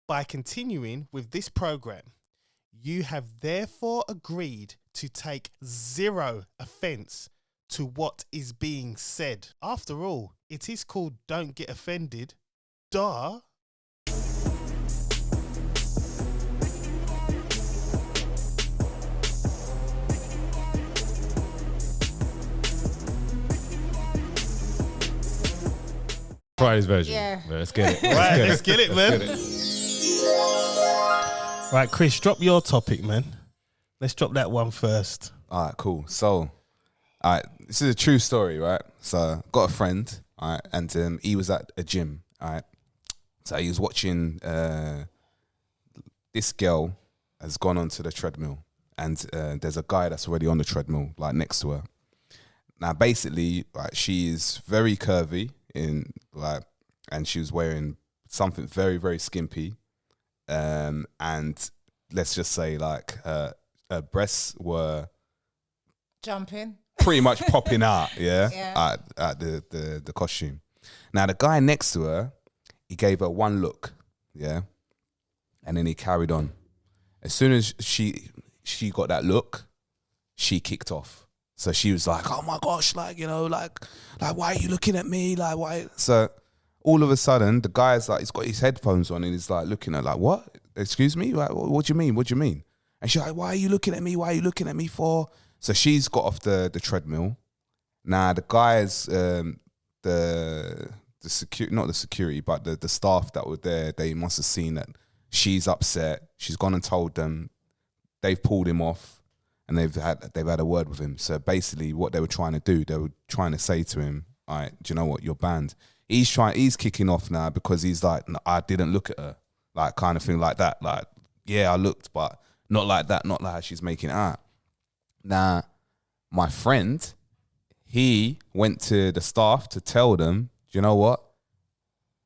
By continuing with this program, you have therefore agreed to take zero offence to what is being said. After all, it is called Don't Get Offended. Duh. Friday's version. Yeah. Let's get it. Right, let's get it, man. Right, Chris, drop your topic, man. Let's drop that one first. All right, cool. So, all right, this is a true story, right? So, got a friend, all right, and he was at a gym, all right. So he was watching. This girl has gone onto the treadmill, and there's a guy that's already on the treadmill, like next to her. Now, basically, like, she is very curvy and she was wearing something very, very skimpy, and let's just say like her breasts were Jumping. pretty much popping out, yeah. At the costume. Now the guy next to her, he gave her one look, yeah, and then he carried on. As soon as she got that look, she kicked off. So she was like, "Oh my gosh, like, you know, like why are you looking at me? Like, why?" So all of a sudden, the guy's like, he's got his headphones on and he's like looking at her like, "What? Excuse me? Like, what do you mean? What do you mean?" And she's like, "Why are you looking at me? Why are you looking at me for?" So she's got off the treadmill. Now the guys, the not the security, but the staff that were there, they must have seen that she's upset. She's gone and told them. They've pulled him off, and they've had a word with him. So basically, what they were trying to do, they were trying to say to him, "All right, do you know what? You're banned." He's kicking off now because he's like, "No, I didn't look at her," like kind of thing like that. Like, yeah, I looked, but not like that, not like how she's making it out. Now, my friend, he went to the staff to tell them, do you know what?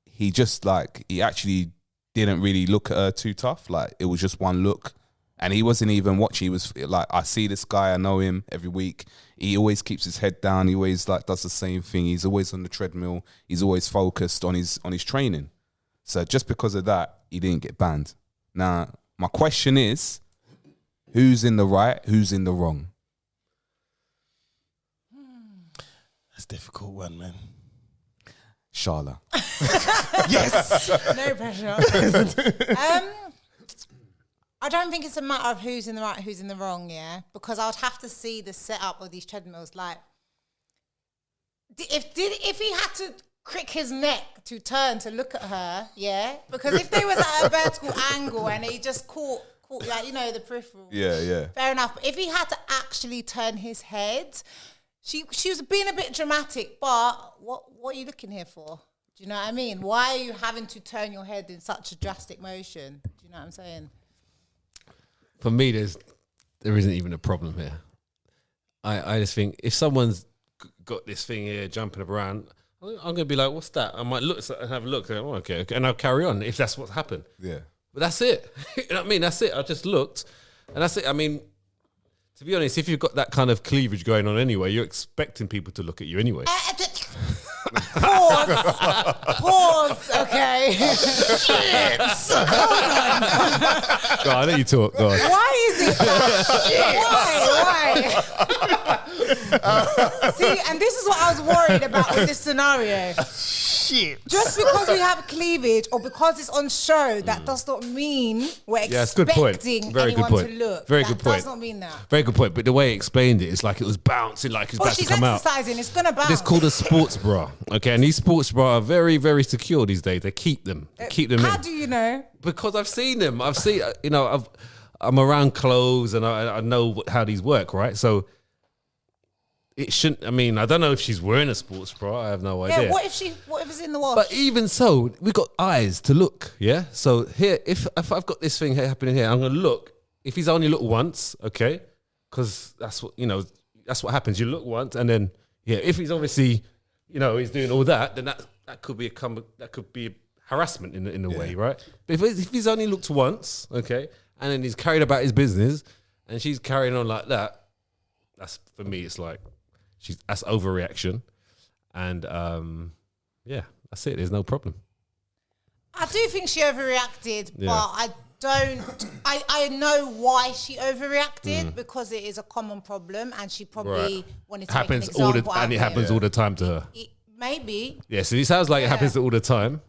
He actually didn't really look at her too tough. Like, it was just one look. And he wasn't even watching. He was like, I see this guy, I know him every week. He always keeps his head down. He always like does the same thing. He's always on the treadmill. He's always focused on his training. So just because of that, he didn't get banned. Now, my question is, who's in the right? Who's in the wrong? That's a difficult one, man. Sharla. Yes. No pressure. I don't think it's a matter of who's in the right, who's in the wrong, yeah? Because I would have to see the setup of these treadmills. Like, if he had to crick his neck to turn to look at her, yeah? Because if they was at a vertical angle and he just caught like, you know, the peripheral. Yeah. Fair enough. But if he had to actually turn his head, she was being a bit dramatic, but what are you looking here for? Do you know what I mean? Why are you having to turn your head in such a drastic motion? Do you know what I'm saying? For me, there isn't even a problem here. I just think if someone's got this thing here jumping around, I'm going to be like, what's that? I might look and have a look. And, okay, and I'll carry on if that's what's happened. Yeah. But that's it. You know what I mean? That's it. I just looked and that's it. I mean, to be honest, if you've got that kind of cleavage going on anyway, you're expecting people to look at you anyway. Pause. Okay. Shit. Go on, I let you talk. Go on. Why is it that? Why? See, and this is what I was worried about with this scenario. Shit. Just because we have cleavage or because it's on show, that does not mean we're Yeah, it's a good point. expecting Very good anyone point. to look. Very That good point. does not mean that. Very good point. But the way he explained it, it's like it was bouncing, like it's Well, about to she's come out. exercising. It's going to bounce. It's called a sports bra. Okay, and these sports bra are very, very secure these days. They keep them. How do you know? Because I've seen them. I've seen, I'm around clothes and I know how these work, right? So it shouldn't, I mean, I don't know if she's wearing a sports bra. I have no idea. Yeah, what if it's in the wash? But even so, we've got eyes to look, yeah? So here, if I've got this thing happening here, I'm going to look. If he's only looked once, okay? Because that's what happens. You look once and then, yeah, if he's obviously, he's doing all that, then that could be harassment in a way, right? But if he's only looked once, okay, and then he's carried about his business and she's carrying on like that, that's, for me, it's like, that's overreaction. And, yeah, that's it. There's no problem. I do think she overreacted, Yeah. but I don't. I know why she overreacted because it is a common problem, and she probably wanted to happens make an all example the out and it of happens all the time to her. Maybe. Yeah, so it sounds like it Yeah. happens all the time,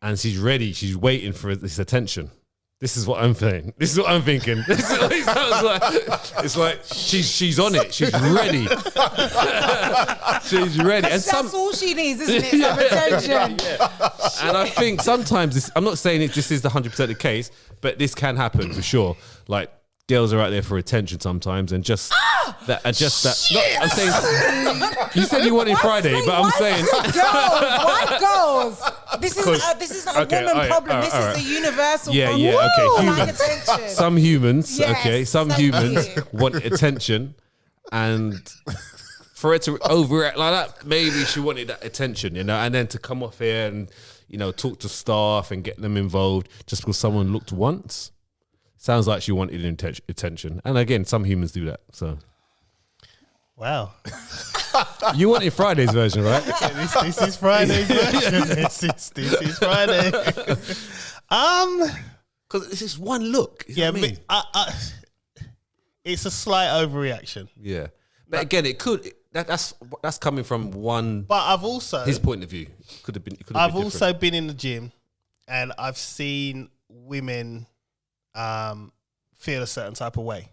and she's ready. She's waiting for this attention. This is what I'm saying. This is what I'm thinking. This is what it sounds like. It's like she's on it. She's ready. She's ready. And That's all she needs, isn't it? Some attention. And I think sometimes this, I'm not saying this is the 100% the case, but this can happen for sure. Like girls are out there for attention sometimes, and just that. No, I'm saying you said you wanted Friday, but I'm saying Why girls? This is not a Okay, woman alright, problem. alright, This is a universal Yeah, problem. yeah, okay, I like humans. attention. some humans, Yes, okay, some thank humans you. want attention, and for it to overact like that, maybe she wanted that attention, and then to come off here and talk to staff and get them involved just because someone looked once. Sounds like she wanted attention, and again, some humans do that. So, Wow. you wanted Friday's version, right? This is Friday's version. This is Friday. Because it's just one look. You know Yeah, what I mean? it's a slight overreaction. Yeah, but again, it could. That's coming from one. But I've also His point of view could have been. I've also been in the gym, and I've seen women feel a certain type of way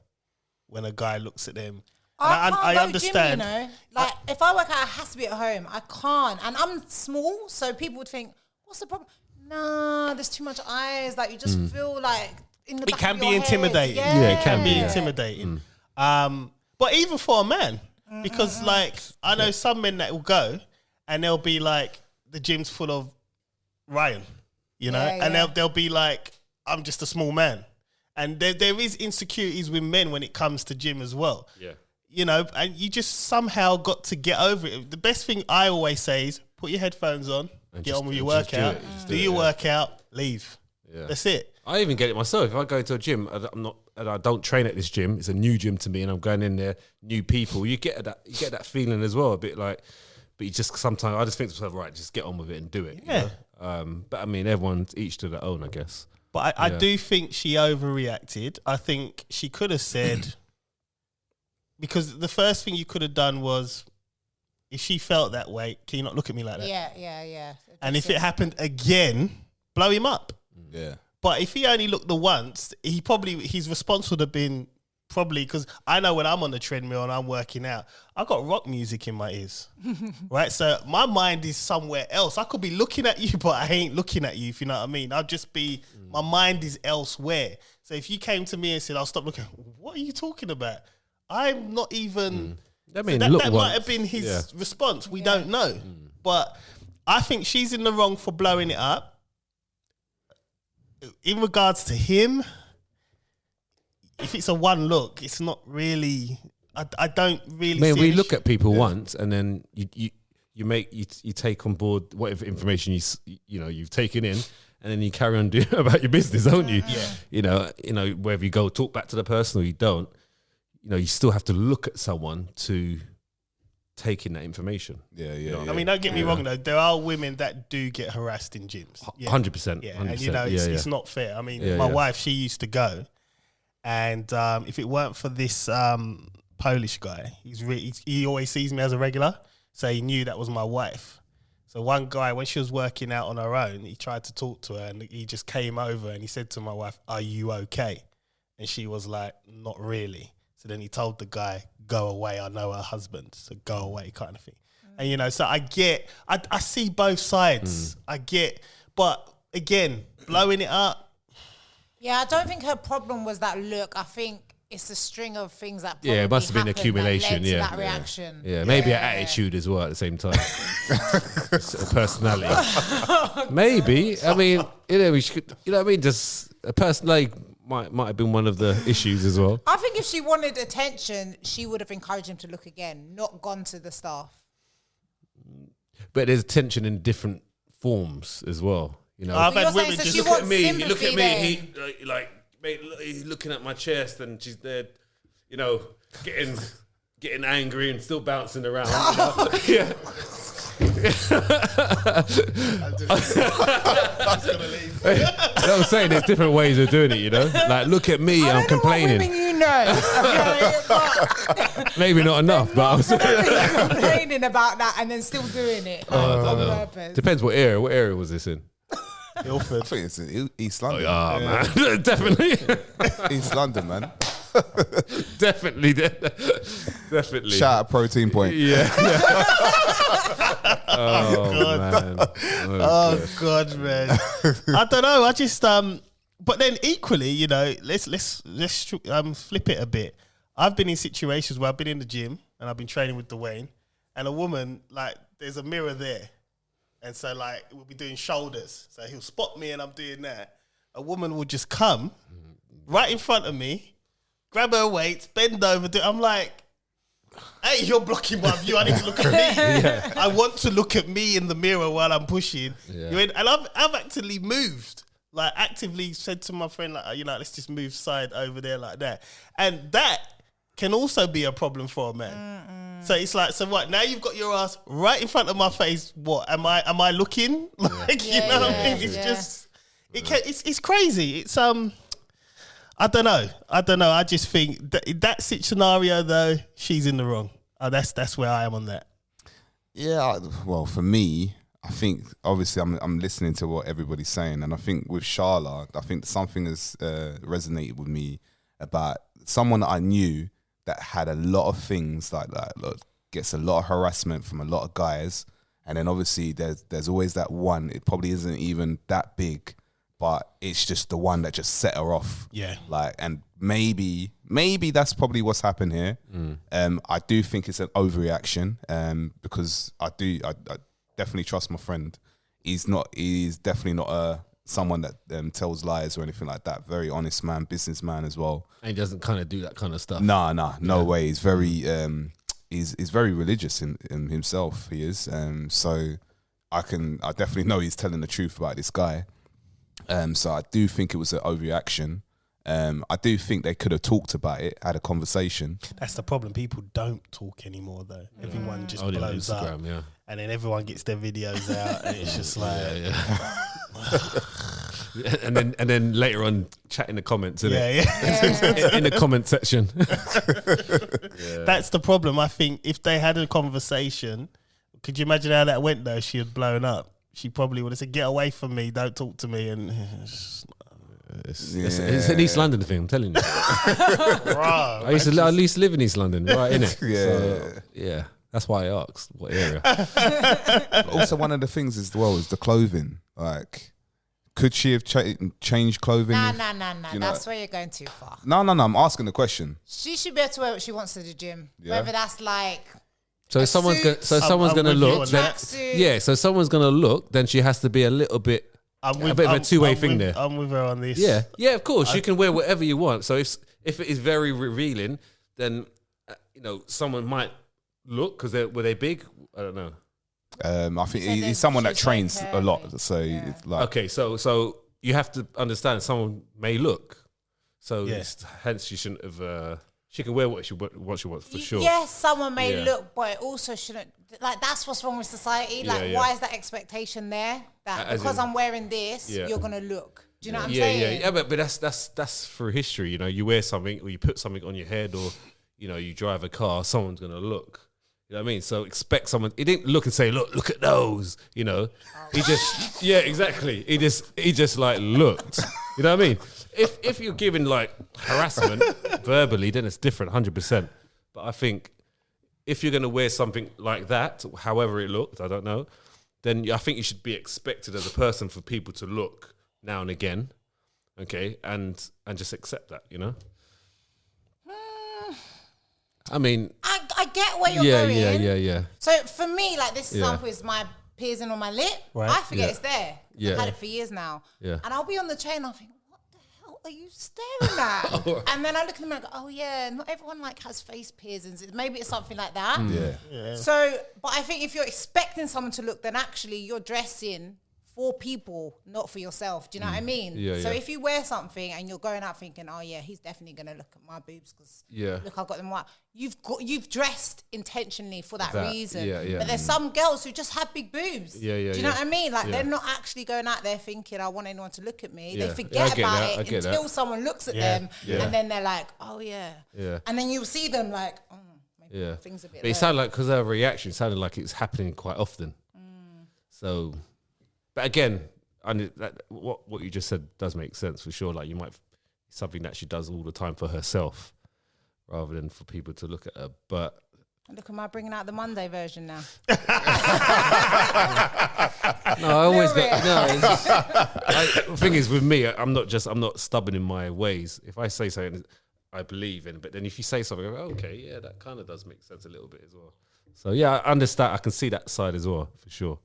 when a guy looks at them. I can't I go understand. Gym, like if I work out, it has to be at home. I can't, and I'm small, so people would think, "What's the problem?" Nah, there's too much eyes. Like you just feel like in the It back can of be your intimidating. Head. Yeah, it can be, Be yeah. intimidating. But even for a man, because like I know some men that will go and they'll be like, the gym's full of Ryan, and yeah. they'll be like, I'm just a small man, and there is insecurities with men when it comes to gym as well. Yeah. And you just somehow got to get over it. The best thing I always say is put your headphones on, get on with your just do workout, it. Just do do it, your yeah. workout, leave. Yeah. That's it. I even get it myself. If I go to a gym, I don't train at this gym. It's a new gym to me, and I'm going in there, new people. You get that feeling as well, a bit like. But you just sometimes I just think to myself, right, just get on with it and do it. Yeah. But I mean, everyone's each to their own, I guess. But I do think she overreacted. I think she could have said, because the first thing you could have done was, if she felt that way, can you not look at me like that? Yeah. And if it happened again, blow him up. Yeah. But if he only looked the once, his response would have been because I know when I'm on the treadmill and I'm working out, I got rock music in my ears, right? So my mind is somewhere else. I could be looking at you, but I ain't looking at you, if you know what I mean. I'll just be, my mind is elsewhere. So if you came to me and said, I'll stop looking, what are you talking about? I'm not even... I mean, that look might once. have been his Yeah. response. We don't know. But I think she's in the wrong for blowing it up. In regards to him, if it's a one look, it's not really... I don't really I mean, see we an look issue. at people once, and then you take on board whatever information you've taken in, and then you carry on doing about your business, don't you? Yeah. You know, whether you go talk back to the person or you don't, you still have to look at someone to take in that information. Yeah. I mean, don't get me wrong though. There are women that do get harassed in gyms. 100%. Yeah, 100%. and it's not fair. I mean, Yeah, my yeah. wife, she used to go, and if it weren't for this Polish guy, he always sees me as a regular, so he knew that was my wife. So one guy, when she was working out on her own, he tried to talk to her, and he just came over and he said to my wife, "Are you okay?" And she was like, "Not really." So then he told the guy, "Go away, I know her husband, so go away," kind of thing. And so I see both sides. I get, but again, blowing it up. Yeah, I don't think her problem was that look. I think it's a string of things that probably It must have been happened accumulation. that led to Yeah, that reaction. Yeah, maybe an attitude as well at the same time. Sort of personality. Maybe. I mean, we should. You know what I mean? Just a personality might have been one of the issues as well. I think if she wanted attention, she would have encouraged him to look again, not gone to the staff. But there's tension in different forms as well. I've But had you're women saying so just she Look at wants me. He look at sympathy me. there. He mate, look, he's looking at my chest, and she's there, getting angry and still bouncing around. Yeah. gonna leave. I'm saying there's different ways of doing it, you know? Like, look at me, I'm complaining. What women you know. Maybe not enough, but I'm saying. Complaining about that and then still doing it on purpose. Depends what area. What area was this in? Ilford. I think it's in East London. Man. Definitely. East London, man. Definitely. Shout out Protein Point. Yeah. Oh, man. Oh God, man. I don't know. I just but then equally, you know, let's flip it a bit. I've been in situations where I've been in the gym and I've been training with Dwayne, and a woman, like, there's a mirror there, and so like we'll be doing shoulders. So he'll spot me and I'm doing that. A woman will just come right in front of me, grab her weights, bend over. I'm like, hey, you're blocking my view. I need to look at me. I want to look at me in the mirror while I'm pushing. Yeah. And I've actively moved, like actively said to my friend, like, you know, let's just move side over there like that. And that can also be a problem for a man. So it's like, so what? Now you've got your ass right in front of my face. What am I looking like? You know what I mean? It's just it's crazy. It's I don't know. I just think that scenario though, she's in the wrong. That's where I am on that. Yeah, well, for me, I think obviously I'm listening to what everybody's saying, and I think with Sharla, I think something has resonated with me about someone that I knew that had a lot of things like that, gets a lot of harassment from a lot of guys, and then obviously there's always that one. It probably isn't even that big, but it's just the one that just set her off. Yeah. Like, and maybe that's probably what's happened here. I do think it's an overreaction, because I definitely trust my friend. He's definitely not someone that tells lies or anything like that. Very honest man, businessman as well. And he doesn't kind of do that kind of stuff. No way. He's very he's very religious in himself. He is. So I definitely know he's telling the truth about this guy. So I do think it was an overreaction. I do think they could have talked about it, had a conversation. That's the problem. People don't talk anymore though. Everyone just blows up. Yeah. And then everyone gets their videos out and it's just like and then later on chat in the comments, in the comment section. That's the problem. I think if they had a conversation, could you imagine how that went though? She had blown up. She probably would have said, "Get away from me, don't talk to me." And it's an East London thing, I'm telling you. Bruh, I used to at least live in East London, right, innit? Yeah. That's why I asked what area. Also, one of the things as well is the clothing. Like, could she have changed clothing? No. That's where you're going too far. No. I'm asking the question. She should be able to wear what she wants to the gym. Yeah. Whether that's like so someone's gonna look. So someone's gonna look. Then she has to be a little bit. A bit of a two-way thing there. I'm with her on this. Yeah. Of course, you can wear whatever you want. So if it is very revealing, then someone might look because were they big? I don't know. I think he's someone that trains a lot. So it's like, okay, so you have to understand someone may look. So hence she shouldn't have. She can wear what she wants for sure. Yes, someone may look, but it also shouldn't. Like, that's what's wrong with society. Like, why is that expectation there? That because I'm wearing this, you're gonna look. Do you know what I'm saying? Yeah. But that's through history. You know, you wear something or you put something on your head, or you drive a car. Someone's gonna look. You know what I mean? So expect someone. He didn't look and say, "Look at those." He just, exactly. He just like looked. You know what I mean? If you're giving like harassment verbally, then it's different, 100%. But I think if you're gonna wear something like that, however it looked, I don't know, then I think you should be expected as a person for people to look now and again, okay, and just accept that. I mean, I get where you're going. Yeah. So for me, like, this example is my piercing on my lip. Right. I forget it's there. Yeah. I've had it for years now. Yeah. And I'll be on the train and I'll think, what the hell are you staring at? And then I look at them and I go, oh yeah, not everyone like has face piercings. Maybe it's something like that. yeah. So, but I think if you're expecting someone to look, then actually you're dressing for people, not for yourself. Do you know what I mean? Yeah, so yeah. if you wear something and you're going out thinking, oh yeah, he's definitely gonna look at my boobs because look, I've got them white. You've dressed intentionally for that reason. Yeah, yeah. But there's some girls who just have big boobs. Yeah, yeah. Do you know what I mean? Like Yeah. they're not actually going out there thinking, I want anyone to look at me. Yeah. They Yeah, I forget get about that, I it get until that. someone looks at Yeah. them, Yeah. and then they're like, oh yeah. Yeah. And then you'll see them like, oh, maybe Yeah. things a bit. But it low. sounded like, because her reaction sounded like it's happening quite often. So, but again, what you just said does make sense for sure. Like you might, something that she does all the time for herself rather than for people to look at her. But Look, am I bringing out the Monday version now? no, I always Little get, no, it's just, the thing is with me, I'm not stubborn in my ways. If I say something I believe in, but then if you say something, I go, okay, yeah, that kind of does make sense a little bit as well. So yeah, I understand. I can see that side as well, for sure.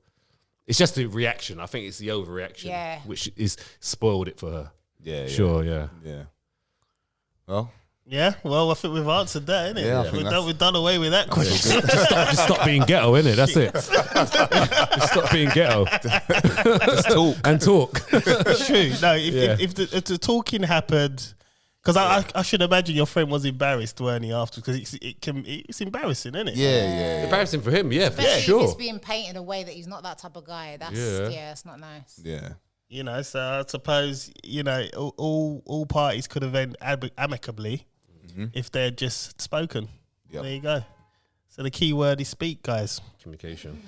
It's just the reaction. I think it's the overreaction, which is spoiled it for her. Yeah, Sure, yeah. Well, Yeah, well, I think we've answered that, innit? Yeah, I think We've done away with that question. Just stop being ghetto, innit? That's it. Just stop being ghetto. just talk. And talk. It's true. No, Yeah. if the talking happened, because I should imagine your friend was embarrassed, weren't he? After, because it's embarrassing, isn't it? Yeah. Embarrassing for him, yeah, for Especially if sure. it's being painted a way that he's not that type of guy. That's it's not nice. Yeah. You know, so I suppose all parties could have ended amicably if they had just spoken. Yep. There you go. So the key word is speak, guys. Communication.